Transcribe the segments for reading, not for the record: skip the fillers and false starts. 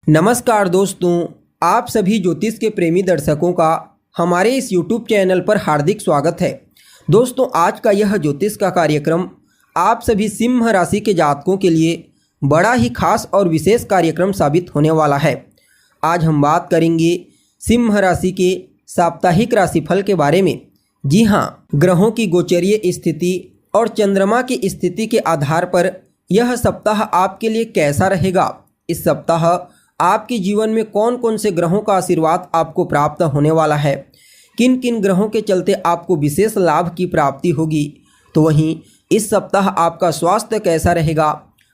नमस्कार दोस्तों, आप सभी ज्योतिष के प्रेमी दर्शकों का हमारे इस YouTube चैनल पर हार्दिक स्वागत है। दोस्तों, आज का यह ज्योतिष का कार्यक्रम आप सभी सिंह राशि के जातकों के लिए बड़ा ही खास और विशेष कार्यक्रम साबित होने वाला है। आज हम बात करेंगे सिंह राशि के साप्ताहिक राशिफल के बारे में। जी हाँ, ग्रहों की गोचरीय स्थिति और चंद्रमा की स्थिति के आधार पर यह सप्ताह आपके लिए कैसा रहेगा। इस सप्ताह आपके जीवन में कौन कौन से ग्रहों का आशीर्वाद आपको प्राप्त होने वाला है, किन किन ग्रहों के चलते आपको विशेष लाभ की प्राप्ति होगी। तो वहीं इस सप्ताह आपका स्वास्थ्य कैसा रहेगा,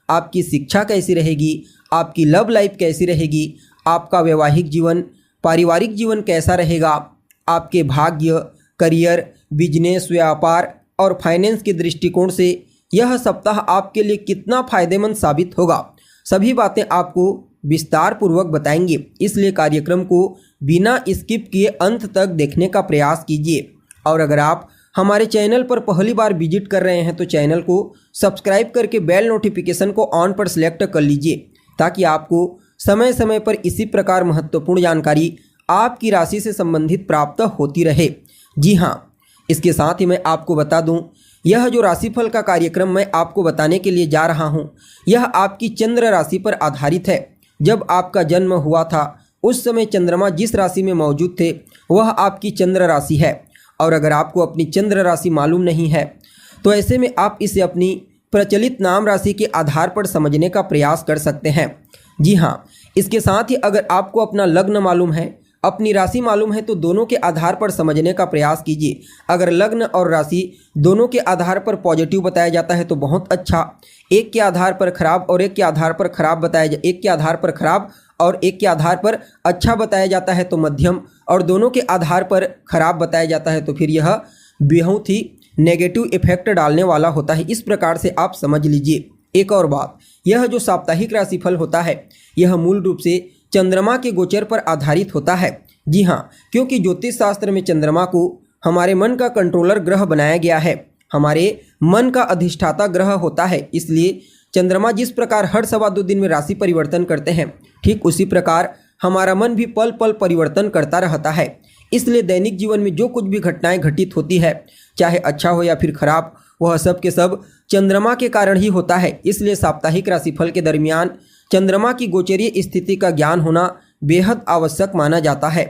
आपकी शिक्षा कैसी रहेगी, आपकी लव लाइफ कैसी रहेगी, आपका वैवाहिक जीवन, पारिवारिक जीवन कैसा रहेगा, आपके भाग्य, करियर, बिजनेस, व्यापार और फाइनेंस के दृष्टिकोण से यह सप्ताह आपके लिए कितना फायदेमंद साबित होगा, सभी बातें आपको विस्तार पूर्वक बताएंगे। इसलिए कार्यक्रम को बिना स्किप किए अंत तक देखने का प्रयास कीजिए। और अगर आप हमारे चैनल पर पहली बार विजिट कर रहे हैं तो चैनल को सब्सक्राइब करके बेल नोटिफिकेशन को ऑन पर सिलेक्ट कर लीजिए, ताकि आपको समय समय पर इसी प्रकार महत्वपूर्ण जानकारी आपकी राशि से संबंधित प्राप्त होती रहे। जी हाँ, इसके साथ ही मैं आपको बता दूं, यह जो राशिफल का कार्यक्रम मैं आपको बताने के लिए जा रहा हूं, यह आपकी चंद्र राशि पर आधारित है। जब आपका जन्म हुआ था उस समय चंद्रमा जिस राशि में मौजूद थे वह आपकी चंद्र राशि है। और अगर आपको अपनी चंद्र राशि मालूम नहीं है तो ऐसे में आप इसे अपनी प्रचलित नाम राशि के आधार पर समझने का प्रयास कर सकते हैं। जी हाँ, इसके साथ ही अगर आपको अपना लग्न मालूम है, अपनी राशि मालूम है, तो दोनों के आधार पर समझने का प्रयास कीजिए। अगर लग्न और राशि दोनों के आधार पर पॉजिटिव बताया जाता है तो बहुत अच्छा, एक के आधार पर खराब और एक के आधार पर खराब एक के आधार पर खराब और एक के आधार पर अच्छा बताया जाता है तो मध्यम, और दोनों के आधार पर खराब बताया जाता है तो फिर यह बहुत ही नेगेटिव इफेक्ट डालने वाला होता है। इस प्रकार से आप समझ लीजिए। एक और बात, यह जो साप्ताहिक राशिफल होता है यह मूल रूप से चंद्रमा के गोचर पर आधारित होता है। जी हाँ, क्योंकि ज्योतिष शास्त्र में चंद्रमा को हमारे मन का कंट्रोलर ग्रह बनाया गया है, हमारे मन का अधिष्ठाता ग्रह होता है। इसलिए चंद्रमा जिस प्रकार हर 2.25 दिन में राशि परिवर्तन करते हैं, ठीक उसी प्रकार हमारा मन भी पल पल परिवर्तन करता रहता है। इसलिए दैनिक जीवन में जो कुछ भी घटनाएं घटित होती है, चाहे अच्छा हो या फिर खराब, वह सब के सब चंद्रमा के कारण ही होता है। इसलिए साप्ताहिक राशिफल के दरमियान चंद्रमा की गोचरीय स्थिति का ज्ञान होना बेहद आवश्यक माना जाता है।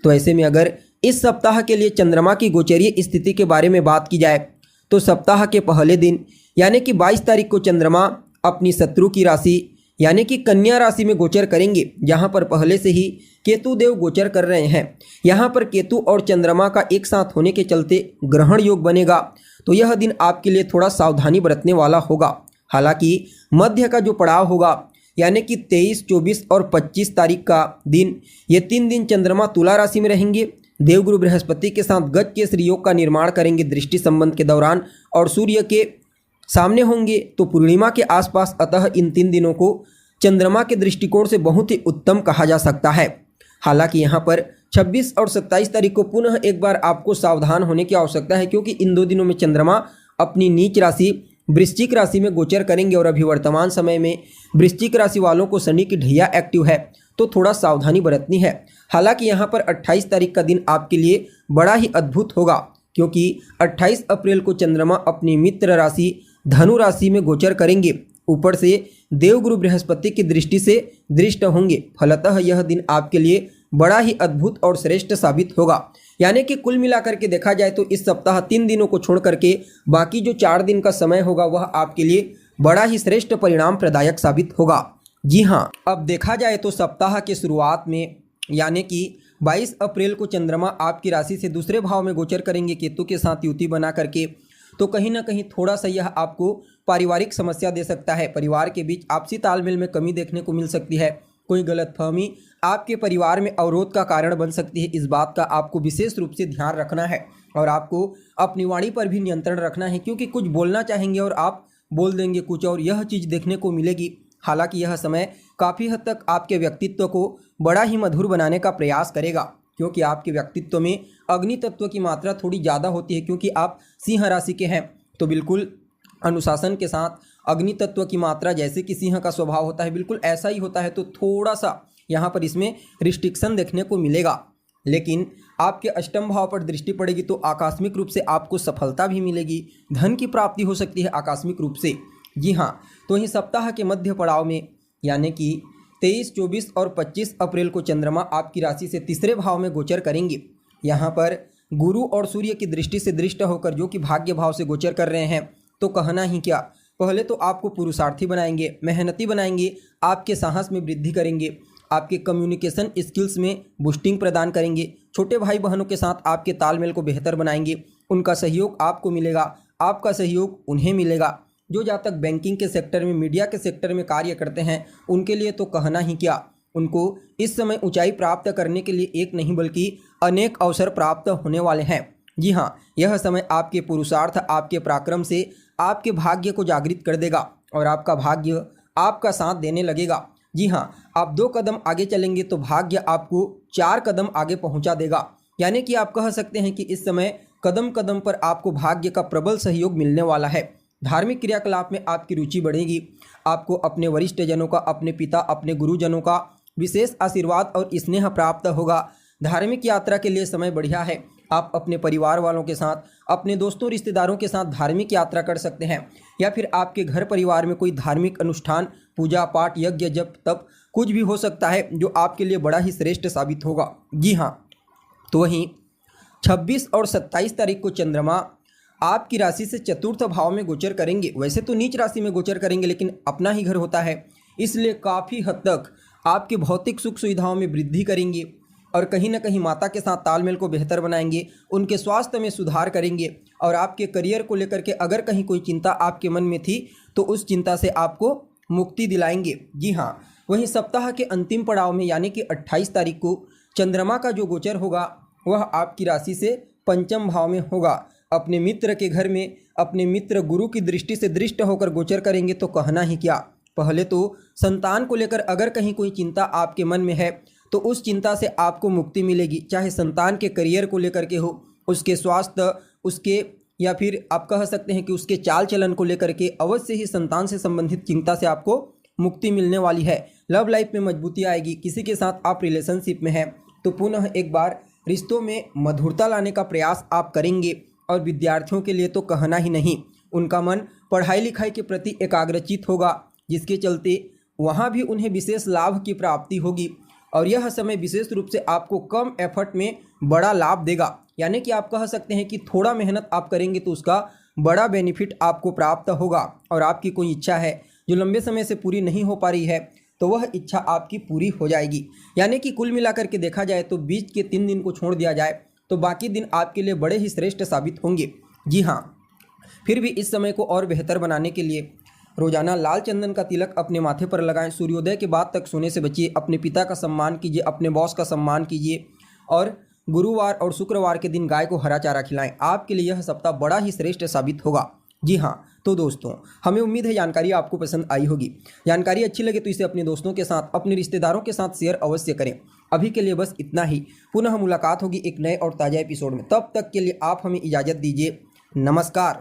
तो ऐसे में अगर इस सप्ताह के लिए चंद्रमा की गोचरीय स्थिति के बारे में बात की जाए तो सप्ताह के पहले दिन यानी कि 22 तारीख को चंद्रमा अपनी शत्रु की राशि यानी कि कन्या राशि में गोचर करेंगे, जहां पर पहले से ही केतु देव गोचर कर रहे हैं। यहां पर केतु और चंद्रमा का एक साथ होने के चलते ग्रहण योग बनेगा, तो यह दिन आपके लिए थोड़ा सावधानी बरतने वाला होगा। हालांकि मध्य का जो पड़ाव होगा यानी कि 23, 24 और 25 तारीख का दिन, ये 3 दिन चंद्रमा तुला राशि में रहेंगे। देवगुरु बृहस्पति के साथ गज केसरी योग का निर्माण करेंगे दृष्टि संबंध के दौरान और सूर्य के सामने होंगे तो पूर्णिमा के आसपास। अतः इन 3 दिनों को चंद्रमा के दृष्टिकोण से बहुत ही उत्तम कहा जा सकता है। हालांकि यहाँ पर 26 और 27 तारीख को पुनः एक बार आपको सावधान होने की आवश्यकता है, क्योंकि इन 2 दिनों में चंद्रमा अपनी नीच राशि वृश्चिक राशि में गोचर करेंगे और अभी वर्तमान समय में वृश्चिक राशि वालों को शनि की ढैया एक्टिव है, तो थोड़ा सावधानी बरतनी है। हालांकि यहाँ पर 28 तारीख का दिन आपके लिए बड़ा ही अद्भुत होगा, क्योंकि 28 अप्रैल को चंद्रमा अपनी मित्र राशि धनु राशि में गोचर करेंगे। ऊपर से देवगुरु बृहस्पति की दृष्टि से दृष्ट होंगे। फलतः यह दिन आपके लिए बड़ा ही अद्भुत और श्रेष्ठ साबित होगा। यानी कि कुल मिलाकर के देखा जाए तो इस सप्ताह 3 दिनों को छोड़ करके बाकी जो 4 दिन का समय होगा वह आपके लिए बड़ा ही श्रेष्ठ परिणाम प्रदायक साबित होगा। जी हाँ, अब देखा जाए तो सप्ताह के शुरुआत में यानी कि 22 अप्रैल को चंद्रमा आपकी राशि से दूसरे भाव में गोचर करेंगे केतु के साथ युति बना करके, तो कहीं ना कहीं थोड़ा सा यह आपको पारिवारिक समस्या दे सकता है। परिवार के बीच आपसी तालमेल में कमी देखने को मिल सकती है। कोई गलतफहमी आपके परिवार में अवरोध का कारण बन सकती है। इस बात का आपको विशेष रूप से ध्यान रखना है और आपको अपनी वाणी पर भी नियंत्रण रखना है, क्योंकि कुछ बोलना चाहेंगे और आप बोल देंगे कुछ और, यह चीज़ देखने को मिलेगी। हालांकि यह समय काफ़ी हद तक आपके व्यक्तित्व को बड़ा ही मधुर बनाने का प्रयास करेगा, क्योंकि आपके व्यक्तित्व में अग्नि तत्व की मात्रा थोड़ी ज़्यादा होती है। क्योंकि आप सिंह राशि के हैं तो बिल्कुल अनुशासन के साथ अग्नि तत्व की मात्रा, जैसे कि सिंह का स्वभाव होता है बिल्कुल ऐसा ही होता है, तो थोड़ा सा यहाँ पर इसमें रिस्ट्रिक्शन देखने को मिलेगा। लेकिन आपके अष्टम भाव पर दृष्टि पड़ेगी तो आकस्मिक रूप से आपको सफलता भी मिलेगी, धन की प्राप्ति हो सकती है आकस्मिक रूप से। जी हाँ, तो वहीं सप्ताह के मध्य पड़ाव में यानी कि 23, 24 और 25 अप्रैल को चंद्रमा आपकी राशि से तीसरे भाव में गोचर करेंगे। यहाँ पर गुरु और सूर्य की दृष्टि से दृष्ट होकर जो कि भाग्य भाव से गोचर कर रहे हैं, तो कहना ही क्या। पहले तो आपको पुरुषार्थी बनाएंगे, मेहनती बनाएंगे, आपके साहस में वृद्धि करेंगे, आपके कम्युनिकेशन स्किल्स में बूस्टिंग प्रदान करेंगे, छोटे भाई बहनों के साथ आपके तालमेल को बेहतर बनाएंगे, उनका सहयोग आपको मिलेगा, आपका सहयोग उन्हें मिलेगा। जो जातक बैंकिंग के सेक्टर में, मीडिया के सेक्टर में कार्य करते हैं, उनके लिए तो कहना ही क्या, उनको इस समय ऊंचाई प्राप्त करने के लिए एक नहीं बल्कि अनेक अवसर प्राप्त होने वाले हैं। जी हाँ, यह समय आपके पुरुषार्थ, आपके पराक्रम से आपके भाग्य को जागृत कर देगा और आपका भाग्य आपका साथ देने लगेगा। जी हाँ, आप 2 कदम आगे चलेंगे तो भाग्य आपको 4 कदम आगे पहुंचा देगा। यानी कि आप कह सकते हैं कि इस समय कदम कदम पर आपको भाग्य का प्रबल सहयोग मिलने वाला है। धार्मिक क्रियाकलाप में आपकी रुचि बढ़ेगी, आपको अपने वरिष्ठ जनों का, अपने पिता, अपने गुरुजनों का विशेष आशीर्वाद और स्नेह प्राप्त होगा। धार्मिक यात्रा के लिए समय बढ़िया है। आप अपने परिवार वालों के साथ, अपने दोस्तों रिश्तेदारों के साथ धार्मिक यात्रा कर सकते हैं, या फिर आपके घर परिवार में कोई धार्मिक अनुष्ठान, पूजा पाठ, यज्ञ, जप, तप कुछ भी हो सकता है जो आपके लिए बड़ा ही श्रेष्ठ साबित होगा। जी हाँ, तो वहीं 26 और 27 तारीख को चंद्रमा आपकी राशि से चतुर्थ भाव में गोचर करेंगे। वैसे तो नीच राशि में गोचर करेंगे, लेकिन अपना ही घर होता है, इसलिए काफ़ी हद तक आपकी भौतिक सुख सुविधाओं में वृद्धि करेंगे और कहीं ना कहीं माता के साथ तालमेल को बेहतर बनाएंगे, उनके स्वास्थ्य में सुधार करेंगे और आपके करियर को लेकर के अगर कहीं कोई चिंता आपके मन में थी तो उस चिंता से आपको मुक्ति दिलाएंगे। जी हाँ, वहीं सप्ताह के अंतिम पड़ाव में यानी कि 28 तारीख को चंद्रमा का जो गोचर होगा वह आपकी राशि से पंचम भाव में होगा। अपने मित्र के घर में अपने मित्र गुरु की दृष्टि से दृष्ट होकर गोचर करेंगे तो कहना ही क्या। पहले तो संतान को लेकर अगर कहीं कोई चिंता आपके मन में है तो उस चिंता से आपको मुक्ति मिलेगी, चाहे संतान के करियर को लेकर के हो, उसके स्वास्थ्य, उसके या फिर आप कह सकते हैं कि उसके चाल चलन को लेकर के अवश्य ही संतान से संबंधित चिंता से आपको मुक्ति मिलने वाली है। लव लाइफ में मजबूती आएगी। किसी के साथ आप रिलेशनशिप में हैं तो पुनः एक बार रिश्तों में मधुरता लाने का प्रयास आप करेंगे। और विद्यार्थियों के लिए तो कहना ही नहीं, उनका मन पढ़ाई लिखाई के प्रति एकाग्रचित होगा, जिसके चलते वहाँ भी उन्हें विशेष लाभ की प्राप्ति होगी। और यह समय विशेष रूप से आपको कम एफर्ट में बड़ा लाभ देगा। यानी कि आप कह सकते हैं कि थोड़ा मेहनत आप करेंगे तो उसका बड़ा बेनिफिट आपको प्राप्त होगा। और आपकी कोई इच्छा है जो लंबे समय से पूरी नहीं हो पा रही है तो वह इच्छा आपकी पूरी हो जाएगी। यानी कि कुल मिलाकर के देखा जाए तो बीच के 3 दिन को छोड़ दिया जाए तो बाकी दिन आपके लिए बड़े ही श्रेष्ठ साबित होंगे। जी हाँ, फिर भी इस समय को और बेहतर बनाने के लिए रोजाना लाल चंदन का तिलक अपने माथे पर लगाएं। सूर्योदय के बाद तक सोने से बचिए। अपने पिता का सम्मान कीजिए, अपने बॉस का सम्मान कीजिए और गुरुवार और शुक्रवार के दिन गाय को हरा चारा खिलाएं। आपके लिए यह सप्ताह बड़ा ही श्रेष्ठ साबित होगा। जी हाँ, तो दोस्तों हमें उम्मीद है जानकारी आपको पसंद आई होगी। जानकारी अच्छी लगे तो इसे अपने दोस्तों के साथ, अपने रिश्तेदारों के साथ शेयर अवश्य करें। अभी के लिए बस इतना ही। पुनः मुलाकात होगी एक नए और ताज़ा एपिसोड में। तब तक के लिए आप हमें इजाज़त दीजिए। नमस्कार।